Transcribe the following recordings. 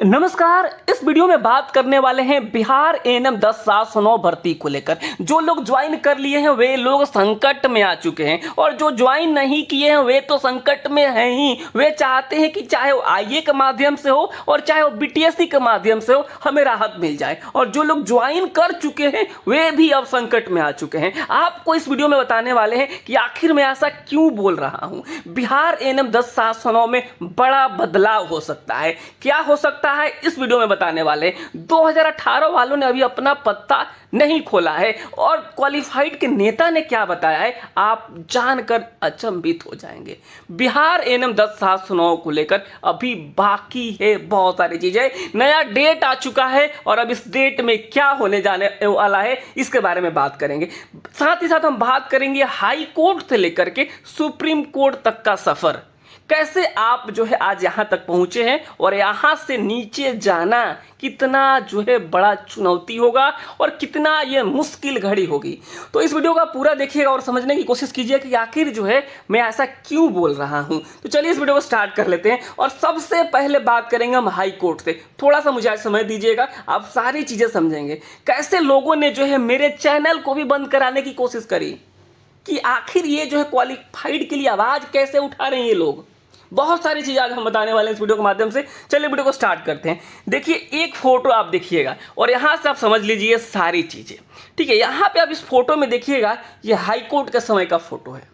नमस्कार। इस वीडियो में बात करने वाले हैं बिहार एएनएम 10/709 भर्ती को लेकर। जो लोग ज्वाइन कर लिए हैं वे लोग संकट में आ चुके हैं और जो ज्वाइन नहीं किए हैं वे तो संकट में हैं ही। वे चाहते हैं कि चाहे वो आईए के माध्यम से हो और चाहे वो बीटीएससी के माध्यम से हो, हमें राहत मिल जाए। और जो लोग ज्वाइन कर चुके हैं वे भी अब संकट में आ चुके हैं। आपको इस वीडियो में बताने वाले हैं कि आखिर मैं ऐसा क्यों बोल रहा हूं। बिहार एएनएम 10/709 में बड़ा बदलाव हो सकता है। क्या हो सकता है इस वीडियो में बताने वाले। 2018 वालों ने अभी अपना पत्ता नहीं खोला है और क्वालिफाइड के नेता ने क्या बताया है आप जानकर अचंभित हो जाएंगे। बिहार एएनएम 10/709 को लेकर अभी बाकी है बहुत सारी चीजें। नया डेट आ चुका है और अब इस डेट में क्या होने जाने वाला है इसके बारे में बात करेंगे। साथ ही साथ हम बात करेंगे हाई कोर्ट से लेकर के सुप्रीम कोर्ट तक का सफर, कैसे आप जो है आज यहां तक पहुंचे हैं और यहां से नीचे जाना कितना जो है बड़ा चुनौती होगा और कितना ये मुश्किल घड़ी होगी। तो इस वीडियो का पूरा देखिएगा और समझने की कोशिश कीजिए कि आखिर जो है मैं ऐसा क्यों बोल रहा हूं। तो चलिए इस वीडियो को स्टार्ट कर लेते हैं और सबसे पहले बात करेंगे हम हाई कोर्ट से। थोड़ा सा मुझे आज समय दीजिएगा, आप सारी चीजें समझेंगे। कैसे लोगों ने जो है मेरे चैनल को भी बंद कराने की कोशिश करी कि आखिर ये जो है क्वालिफाइड के लिए आवाज कैसे उठा रहे हैं ये लोग। बहुत सारी चीज़ आज हम बताने वाले हैं इस वीडियो के माध्यम से। चलिए वीडियो को स्टार्ट करते हैं। देखिए एक फोटो आप देखिएगा और यहाँ से आप समझ लीजिए सारी चीज़ें। ठीक है, यहाँ पे आप इस फोटो में देखिएगा, ये हाई कोर्ट के समय का फोटो है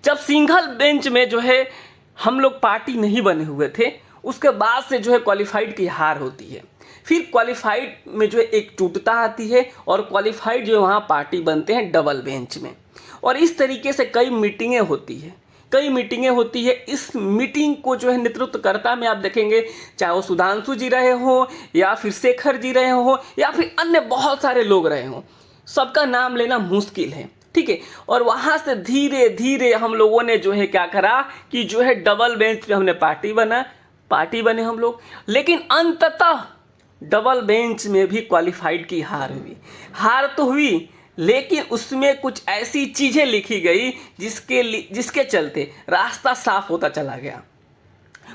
जब सिंगल बेंच में जो है हम लोग पार्टी नहीं बने हुए थे। उसके बाद से जो है क्वालिफाइड की हार होती है, फिर क्वालिफाइड में जो है एक टूटता आती है और क्वालिफाइड जो है वहाँ पार्टी बनते हैं डबल बेंच में। और इस तरीके से कई मीटिंगें होती है। इस मीटिंग को जो है नेतृत्व करता में आप देखेंगे, चाहे वो सुधांशु जी रहे हों या फिर शेखर जी रहे हों या फिर अन्य बहुत सारे लोग रहे हों, सबका नाम लेना मुश्किल है। ठीक है, और वहाँ से धीरे धीरे हम लोगों ने जो है क्या करा कि जो है डबल बेंच में हमने पार्टी बने हम लोग। लेकिन अंततः डबल बेंच में भी क्वालिफाइड की हार तो हुई, लेकिन उसमें कुछ ऐसी चीजें लिखी गई जिसके चलते रास्ता साफ होता चला गया।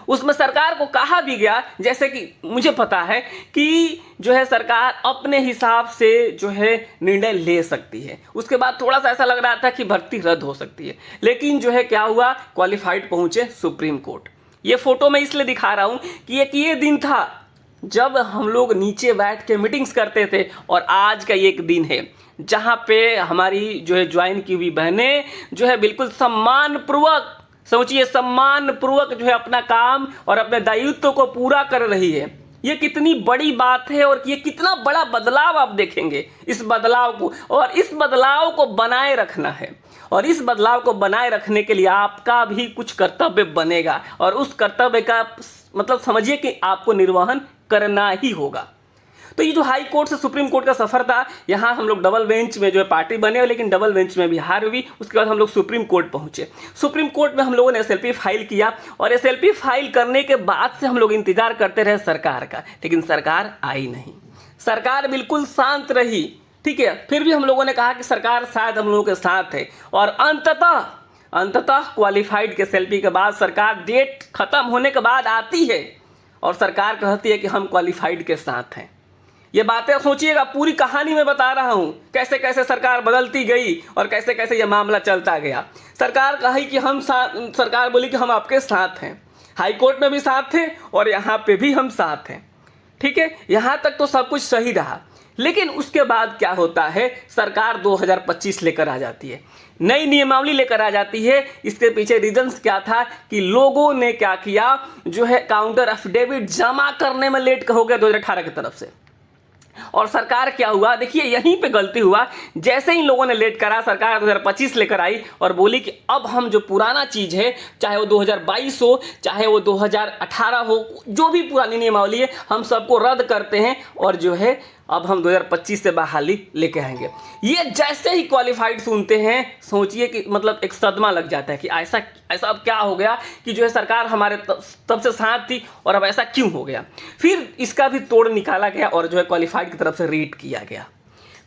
उसमें सरकार को कहा भी गया, जैसे कि मुझे पता है कि जो है सरकार अपने हिसाब से जो है निर्णय ले सकती है। उसके बाद थोड़ा सा ऐसा लग रहा था कि भर्ती रद्द हो सकती है, लेकिन जो है क्या हुआ, क्वालिफाइड पहुंचे सुप्रीम कोर्ट। ये फोटो मैं इसलिए दिखा रहा हूं कि एक ये दिन था जब हम लोग नीचे बैठ के मीटिंग्स करते थे और आज का एक दिन है जहाँ पे हमारी जो है ज्वाइन की हुई बहनें जो है बिल्कुल सम्मान पूर्वक जो है अपना काम और अपने दायित्व को पूरा कर रही है। ये कितनी बड़ी बात है और ये कितना बड़ा बदलाव आप देखेंगे इस बदलाव को, और इस बदलाव को बनाए रखना है। और इस बदलाव को बनाए रखने के लिए आपका भी कुछ कर्तव्य बनेगा और उस कर्तव्य का मतलब समझिए कि आपको निर्वहन करना ही होगा। तो ये जो हाई कोर्ट से सुप्रीम कोर्ट का सफर था, यहाँ हम लोग डबल बेंच में जो है पार्टी बने, लेकिन डबल बेंच में भी हार हुई। उसके बाद हम लोग सुप्रीम कोर्ट पहुंचे। सुप्रीम कोर्ट में हम लोगों ने एसएलपी फाइल किया और एसएलपी फाइल करने के बाद से हम लोग इंतजार करते रहे सरकार का, लेकिन सरकार आई नहीं। सरकार बिल्कुल शांत रही। ठीक है, फिर भी हम लोगों ने कहा कि सरकार शायद हम लोगों के साथ है और अंततः क्वालिफाइड के एसएलपी के बाद सरकार डेट खत्म होने के बाद आती है और सरकार कहती है कि हम क्वालिफाइड के साथ हैं। ये बातें सोचिएगा, पूरी कहानी में बता रहा हूं, कैसे कैसे सरकार बदलती गई और कैसे कैसे ये मामला चलता गया। सरकार बोली कि हम आपके साथ हैं, हाई कोर्ट में भी साथ थे और यहाँ पे भी हम साथ हैं। ठीक है, यहाँ तक तो सब कुछ सही रहा, लेकिन उसके बाद क्या होता है, सरकार 2025 लेकर आ जाती है, नई नियमावली लेकर आ जाती है। इसके पीछे रीजंस क्या था कि लोगों ने क्या किया, जो है काउंटर एफिडेविट जमा करने में लेट हो गया 2018 की तरफ से। और सरकार क्या हुआ, देखिए यहीं पे गलती हुआ। जैसे ही लोगों ने लेट करा, सरकार 2025 लेकर आई और बोली कि अब हम जो पुराना चीज है, चाहे वो 2022 हो चाहे वो 2018 हो, जो भी पुरानी नियमावली है हम सबको रद्द करते हैं और जो है अब हम 2025 से बहाली लेके आएंगे। ये जैसे ही क्वालिफाइड सुनते हैं, सोचिए कि मतलब एक सदमा लग जाता है कि ऐसा अब क्या हो गया कि जो है सरकार हमारे तब से साथ थी और अब ऐसा क्यों हो गया। फिर इसका भी तोड़ निकाला गया और जो है क्वालिफाइड की तरफ से रीट किया गया।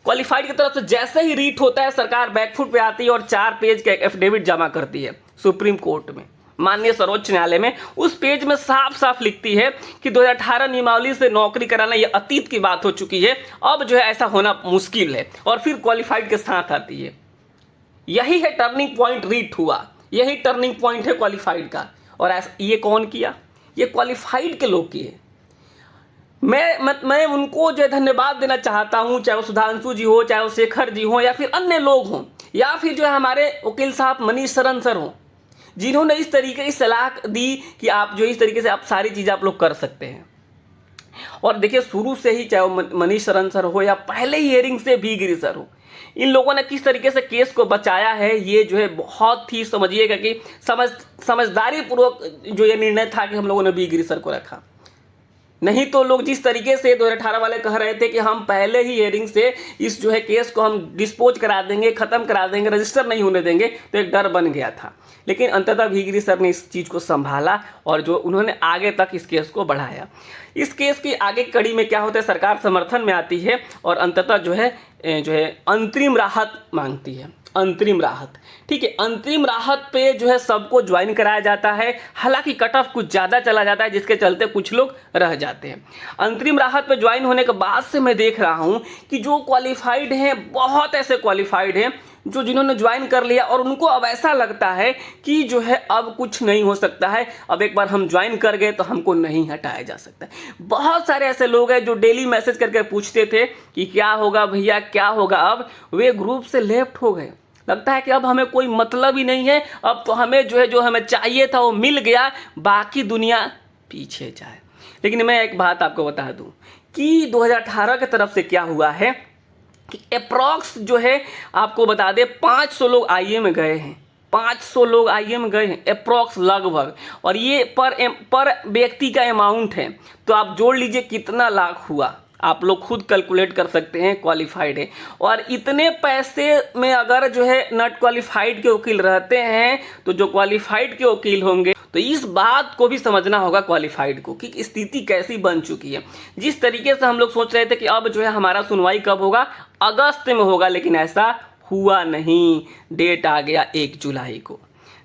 क्वालिफाइड की तरफ से जैसे ही रीट होता है, सरकार बैकफुट पे आती है और 4 पेज का एफिडेविट जमा करती है सुप्रीम कोर्ट में। माननीय सर्वोच्च न्यायालय में, उस पेज में साफ साफ लिखती है कि 2018 नियमावली से नौकरी कराना ये अतीत की बात हो चुकी है, अब जो है ऐसा होना मुश्किल है, और फिर क्वालिफाइड के साथ आती है। यही है टर्निंग पॉइंट रीट हुआ, यही टर्निंग पॉइंट है क्वालिफाइड का। और ऐसा ये कौन किया? ये क्वालिफाइड के लोग किए। मैं उनको जो है धन्यवाद देना चाहता हूं, चाहे वो सुधांशु जी हो, चाहे वो शेखर जी हो, या फिर अन्य लोग हों, या फिर जो है हमारे वकील साहब मनीष शरण सर हों, जिन्होंने इस तरीके की सलाह दी कि आप जो इस तरीके से आप सारी चीज़ें आप लोग कर सकते हैं। और देखिए शुरू से ही, चाहे वो मनीष शरण सर हो या पहले ही हियरिंग से भी गिरी सर हो, इन लोगों ने किस तरीके से केस को बचाया है, ये जो है बहुत ही समझिएगा कि समझदारी पूर्वक जो ये निर्णय था कि हम लोगों ने बी गिरी सर को रखा। नहीं तो लोग जिस तरीके से 2018 वाले कह रहे थे कि हम पहले ही हियरिंग से इस जो है केस को हम डिस्पोज करा देंगे, खत्म करा देंगे, रजिस्टर नहीं होने देंगे, तो एक डर बन गया था। लेकिन अंततः भीगिरी सर ने इस चीज़ को संभाला और जो उन्होंने आगे तक इस केस को बढ़ाया। इस केस की आगे कड़ी में क्या होता है, सरकार समर्थन में आती है और अंततः जो है अंतरिम राहत मांगती है। अंतरिम राहत, ठीक है, अंतरिम राहत पे जो है सबको ज्वाइन कराया जाता है। हालांकि कट ऑफ कुछ ज़्यादा चला जाता है, जिसके चलते कुछ लोग रह जाते हैं। अंतरिम राहत पे ज्वाइन होने के बाद से मैं देख रहा हूँ कि जो क्वालिफाइड हैं, बहुत ऐसे क्वालिफाइड हैं जो जिन्होंने ज्वाइन कर लिया और उनको अब ऐसा लगता है कि जो है अब कुछ नहीं हो सकता है, अब एक बार हम ज्वाइन कर गए तो हमको नहीं हटाया जा सकता। बहुत सारे ऐसे लोग हैं जो डेली मैसेज करके पूछते थे कि क्या होगा भैया, क्या होगा, अब वे ग्रुप से लेफ्ट हो गए। लगता है कि अब हमें कोई मतलब ही नहीं है, अब तो हमें जो हमें चाहिए था वो मिल गया, बाकी दुनिया पीछे जाए। लेकिन मैं एक बात आपको बता दूं कि 2018 की तरफ से क्या हुआ है कि अप्रॉक्स जो है आपको बता दे 500 लोग आईए में गए हैं, 500 लोग आईए में गए हैं अप्रॉक्स लगभग, और ये पर व्यक्ति का अमाउंट है, तो आप जोड़ लीजिए कितना लाख हुआ, आप लोग खुद कैलकुलेट कर सकते हैं। क्वालिफाइड है, और इतने पैसे में अगर जो है नॉट क्वालिफाइड के वकील रहते हैं तो जो क्वालिफाइड के वकील होंगे, तो इस बात को भी समझना होगा क्वालिफाइड को कि स्थिति कैसी बन चुकी है। जिस तरीके से हम लोग सोच रहे थे कि अब जो है हमारा सुनवाई कब होगा, अगस्त में होगा, लेकिन ऐसा हुआ नहीं। डेट आ गया 1 जुलाई को,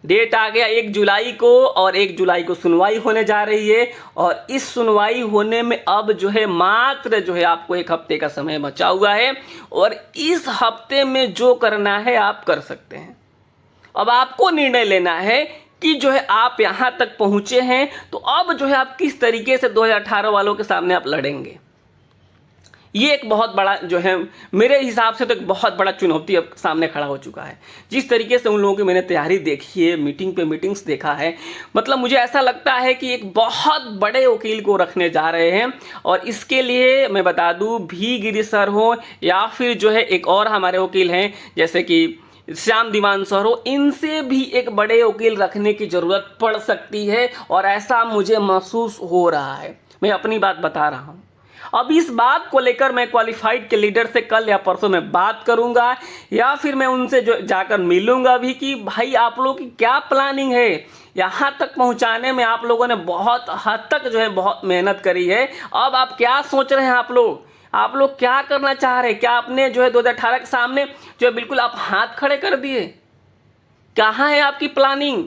डेट आ गया 1 जुलाई को, और 1 जुलाई को सुनवाई होने जा रही है। और इस सुनवाई होने में अब जो है मात्र जो है आपको 1 हफ्ते का समय बचा हुआ है, और इस हफ्ते में जो करना है आप कर सकते हैं। अब आपको निर्णय लेना है कि जो है आप यहाँ तक पहुँचे हैं, तो अब जो है आप किस तरीके से 2018 वालों के सामने आप लड़ेंगे। ये एक बहुत बड़ा जो है मेरे हिसाब से तो एक बहुत बड़ा चुनौती अब सामने खड़ा हो चुका है। जिस तरीके से उन लोगों की मैंने तैयारी देखी है, मीटिंग पे मीटिंग्स देखा है, मतलब मुझे ऐसा लगता है कि एक बहुत बड़े वकील को रखने जा रहे हैं। और इसके लिए मैं बता दूं, भी गिरी सर हो या फिर जो है एक और हमारे वकील हैं जैसे कि श्याम दीवान सर हो, इनसे भी एक बड़े वकील रखने की ज़रूरत पड़ सकती है, और ऐसा मुझे महसूस हो रहा है। मैं अपनी बात बता रहा हूँ। अब इस बात को लेकर मैं क्वालिफाइड के लीडर से कल या परसों में बात करूंगा, या फिर मैं उनसे जो जाकर मिलूंगा भी कि भाई आप लोगों की क्या प्लानिंग है। यहाँ तक पहुँचाने में आप लोगों ने बहुत हद तक जो है बहुत मेहनत करी है। अब आप क्या सोच रहे हैं, आप लोग क्या करना चाह रहे हैं? क्या आपने जो है 2018 के सामने जो है बिल्कुल आप हाथ खड़े कर दिए? कहाँ है आपकी प्लानिंग?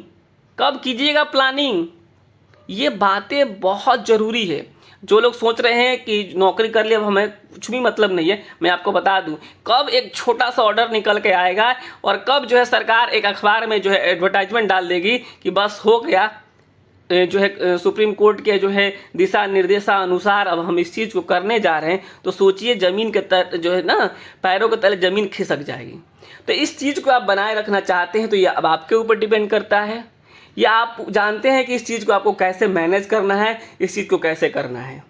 कब कीजिएगा प्लानिंग? ये बातें बहुत ज़रूरी है। जो लोग सोच रहे हैं कि नौकरी कर लिया अब हमें कुछ भी मतलब नहीं है, मैं आपको बता दूं कब एक छोटा सा ऑर्डर निकल के आएगा और कब जो है सरकार एक अखबार में जो है एडवर्टाइजमेंट डाल देगी कि बस हो गया, जो है सुप्रीम कोर्ट के जो है दिशा निर्देशानुसार अब हम इस चीज़ को करने जा रहे हैं। तो सोचिए ज़मीन के तले जो है ना, पैरों के तले ज़मीन खिसक जाएगी। तो इस चीज़ को आप बनाए रखना चाहते हैं तो ये अब आपके ऊपर डिपेंड करता है, या आप जानते हैं कि इस चीज़ को आपको कैसे मैनेज करना है, इस चीज़ को कैसे करना है।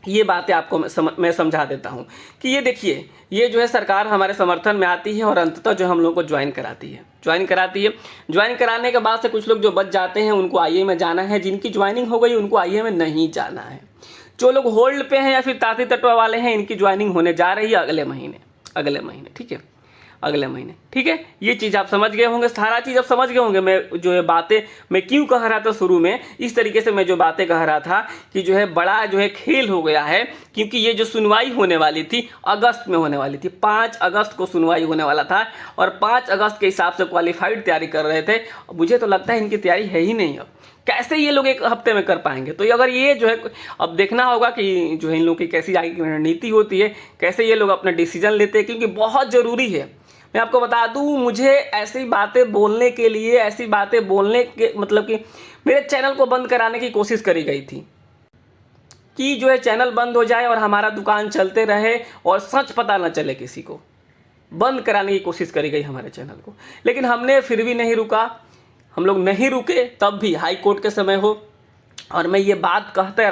ये बातें आपको मैं समझा देता हूँ कि ये देखिए, ये जो है सरकार हमारे समर्थन में आती है और अंततः जो हम लोगों को ज्वाइन कराती है। ज्वाइन कराने के बाद से कुछ लोग जो बच जाते हैं उनको आईए में जाना है, जिनकी ज्वाइनिंग हो गई उनको आईए में नहीं जाना है। जो लोग होल्ड पे हैं या फिर ताती तटवा वाले हैं, इनकी ज्वाइनिंग होने जा रही है अगले महीने, ठीक है। अगले महीने। ठीक है, ये चीज़ आप समझ गए होंगे, सारा चीज़ आप समझ गए होंगे। मैं जो है बातें मैं क्यों कह रहा था शुरू में, इस तरीके से मैं जो बातें कह रहा था कि जो है बड़ा जो है खेल हो गया है, क्योंकि ये जो सुनवाई होने वाली थी अगस्त में होने वाली थी, 5 अगस्त को सुनवाई होने वाला था और 5 अगस्त के हिसाब से क्वालिफाइड तैयारी कर रहे थे। मुझे तो लगता है इनकी तैयारी है ही नहीं, अब कैसे ये लोग एक हफ्ते में कर पाएंगे। तो अगर ये जो है अब देखना होगा कि जो है इन लोगों की कैसी आगे की रणनीति होती है, कैसे ये लोग अपना डिसीजन लेते हैं, क्योंकि बहुत ज़रूरी है। मैं आपको बता दूं, मुझे ऐसी बातें बोलने के लिए, ऐसी बातें बोलने के मतलब कि मेरे चैनल को बंद कराने की कोशिश करी गई थी कि जो है चैनल बंद हो जाए और हमारा दुकान चलते रहे और सच पता न चले किसी को। बंद कराने की कोशिश करी गई हमारे चैनल को, लेकिन हमने फिर भी नहीं रुका। हम लोग नहीं रुके, तब भी हाई कोर्ट के समय हो और मैं ये बात कहते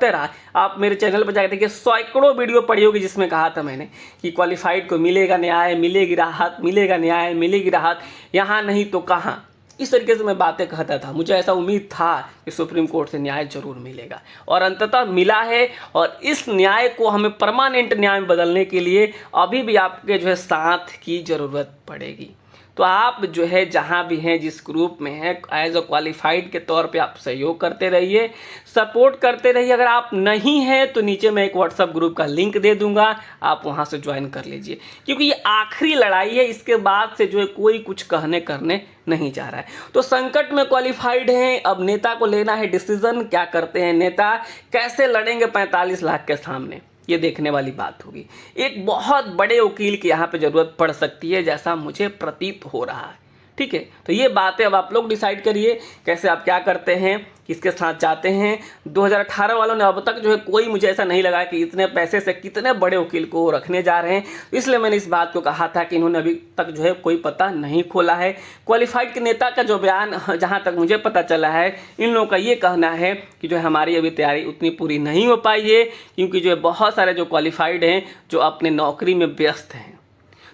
रहा। आप मेरे चैनल पर जाकर देखिए, सैकड़ों वीडियो पड़ी होगी जिसमें कहा था मैंने कि क्वालिफाइड को मिलेगा न्याय, मिलेगी राहत, मिलेगा न्याय, मिलेगी राहत, यहाँ नहीं तो कहाँ। इस तरीके से मैं बातें कहता था। मुझे ऐसा उम्मीद था कि सुप्रीम कोर्ट से न्याय जरूर मिलेगा और अंततः मिला है। और इस न्याय को हमें परमानेंट न्याय में बदलने के लिए अभी भी आपके जो है साथ की ज़रूरत पड़ेगी। तो आप जो है जहाँ भी हैं, जिस ग्रुप में हैं, एज अ क्वालिफाइड के तौर पे आप सहयोग करते रहिए, सपोर्ट करते रहिए। अगर आप नहीं हैं तो नीचे मैं एक व्हाट्सएप ग्रुप का लिंक दे दूंगा, आप वहाँ से ज्वाइन कर लीजिए, क्योंकि ये आखिरी लड़ाई है। इसके बाद से जो है कोई कुछ करने नहीं चाह रहा है। तो संकट में क्वालिफाइड हैं, अब नेता को लेना है डिसीजन, क्या करते हैं नेता, कैसे लड़ेंगे 45 लाख के सामने, ये देखने वाली बात होगी। एक बहुत बड़े वकील की यहाँ पे ज़रूरत पड़ सकती है, जैसा मुझे प्रतीत हो रहा है। ठीक है, तो ये बातें अब आप लोग डिसाइड करिए, कैसे आप क्या करते हैं, किसके साथ जाते हैं। 2018 वालों ने अब तक जो है कोई, मुझे ऐसा नहीं लगा कि इतने पैसे से कितने बड़े वकील को रखने जा रहे हैं। इसलिए मैंने इस बात को कहा था कि इन्होंने अभी तक जो है कोई पता नहीं खोला है। क्वालिफाइड के नेता का जो बयान, जहाँ तक मुझे पता चला है, इन लोगों का ये कहना है कि जो है हमारी अभी तैयारी उतनी पूरी नहीं हो पाई है, क्योंकि जो है बहुत सारे जो क्वालिफाइड हैं जो अपने नौकरी में व्यस्त हैं।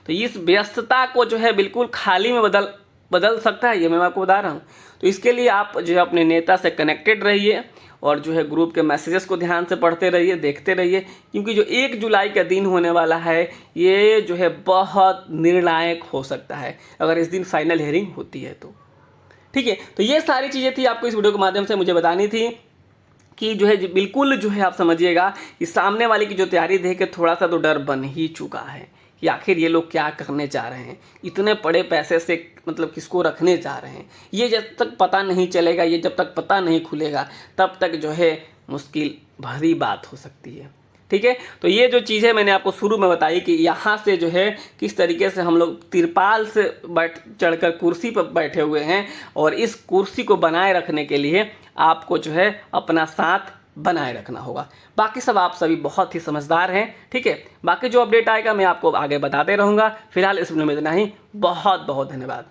तो इस व्यस्तता को जो है बिल्कुल खाली में बदल सकता है, ये मैं आपको बता रहा हूँ। तो इसके लिए आप जो है अपने नेता से कनेक्टेड रहिए और जो है ग्रुप के मैसेजेस को ध्यान से पढ़ते रहिए, देखते रहिए, क्योंकि जो 1 जुलाई का दिन होने वाला है, ये जो है बहुत निर्णायक हो सकता है अगर इस दिन फाइनल हियरिंग होती है तो। ठीक है, तो ये सारी चीज़ें थी आपको इस वीडियो के माध्यम से मुझे बतानी थी कि जो है बिल्कुल जो है आप समझिएगा कि सामने वाले की जो तैयारी देख के थोड़ा सा तो डर बन ही चुका है कि आखिर ये लोग क्या करने जा रहे हैं, इतने बड़े पैसे से मतलब किसको रखने जा रहे हैं। ये जब तक पता नहीं चलेगा, ये जब तक पता नहीं खुलेगा, तब तक जो है मुश्किल भरी बात हो सकती है। ठीक है, तो ये जो चीज़ है मैंने आपको शुरू में बताई कि यहाँ से जो है किस तरीके से हम लोग तिरपाल से चढ़कर कुर्सी पर बैठे हुए हैं और इस कुर्सी को बनाए रखने के लिए आपको जो है अपना साथ बनाए रखना होगा। बाकी सब आप सभी बहुत ही समझदार हैं। ठीक है, बाकी जो अपडेट आएगा मैं आपको आगे बताते रहूँगा। फिलहाल इस वीडियो में इतना ही। बहुत बहुत धन्यवाद।